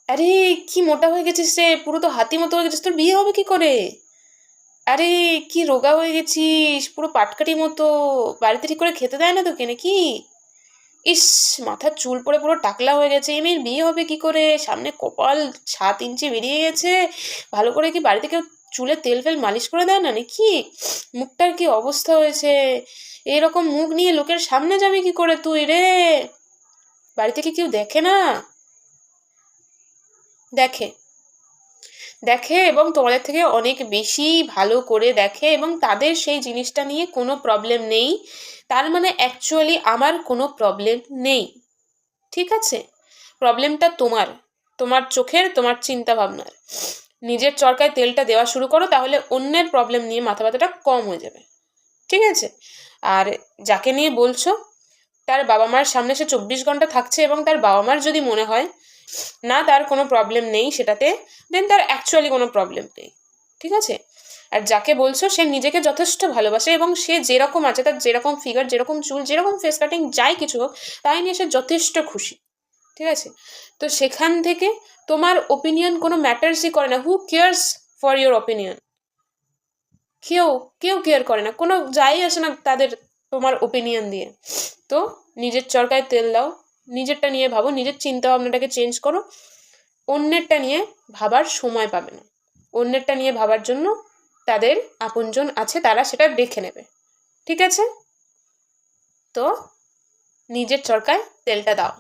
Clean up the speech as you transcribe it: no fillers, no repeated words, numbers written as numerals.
আরে কি মোটা হয়ে গেছিস রে, পুরো তো হাতি মতো হয়ে গেছিস, তোর বিয়ে হবে কি করে? আরে কি রোগা হয়ে গেছিস, পুরো পাটকাঠি মতো। বাড়িতে ঠিক করে খেতে দেয় না তোকে নাকি? ইস, মাথার চুল পড়ে পুরো টাকলা হয়ে গেছে, এই মেয়ের বিয়ে হবে কি করে? সামনে কপাল 7 ইঞ্চি বেরিয়ে গেছে। ভালো করে কি বাড়িতে কেউ চুলে তেল ফেল মালিশ করে দেয় না নাকি? মুখটার কি অবস্থা হয়েছে? এরকম মুখ নিয়ে লোকের সামনে যাবি কি করে তুই রে? বাড়িতে কি কেউ দেখে না? দেখে, দেখে এবং তোমাদের থেকে অনেক বেশি ভালো করে দেখে, এবং তাদের সেই জিনিসটা নিয়ে কোনো প্রবলেম নেই। তার মানে অ্যাকচুয়ালি আমার কোনো প্রবলেম নেই। ঠিক আছে? প্রবলেমটা তোমার, তোমার চোখের, তোমার চিন্তা ভাবনার। নিজের চরকায় তেলটা দেওয়া শুরু করো, তাহলে অন্যের প্রবলেম নিয়ে মাথা ব্যথাটা কম হয়ে যাবে। ঠিক আছে? আর যাকে নিয়ে বলছো, তার বাবা মার সামনে সে 24 ঘন্টা থাকছে, এবং তার বাবা মার যদি মনে হয় না তার কোনো প্রবলেম নেই সেটাতে, দেন তার অ্যাকচুয়ালি কোনো প্রবলেম নেই। ঠিক আছে? আর যাকে বলছো সে নিজেকে যথেষ্ট ভালোবাসে, এবং সে যেরকম আছে, তার যেরকম ফিগার, যেরকম চুল, যেরকম ফেস কাটিং, যাই কিছু হোক, তাই নিয়ে সে যথেষ্ট খুশি। ঠিক আছে? তো সেখান থেকে তোমার ওপিনিয়ন কোনো ম্যাটার্সই করে না। Who cares for your opinion? কেউ, কেউ কেয়ার করে না, কোনো যাই আসে না তাদের তোমার ওপিনিয়ন দিয়ে। তো নিজের চরকায় তেল দাও, নিজেরটা নিয়ে ভাবো, নিজের চিন্তা ভাবনাটাকে চেঞ্জ করো। অন্যেরটা নিয়ে ভাবার সময় পাবে না। অন্যেরটা নিয়ে ভাবার জন্য তাদের আপনজন আছে, তারা সেটা দেখে নেবে। ঠিক আছে? তো নিজের চরকায় তেলটা দাও।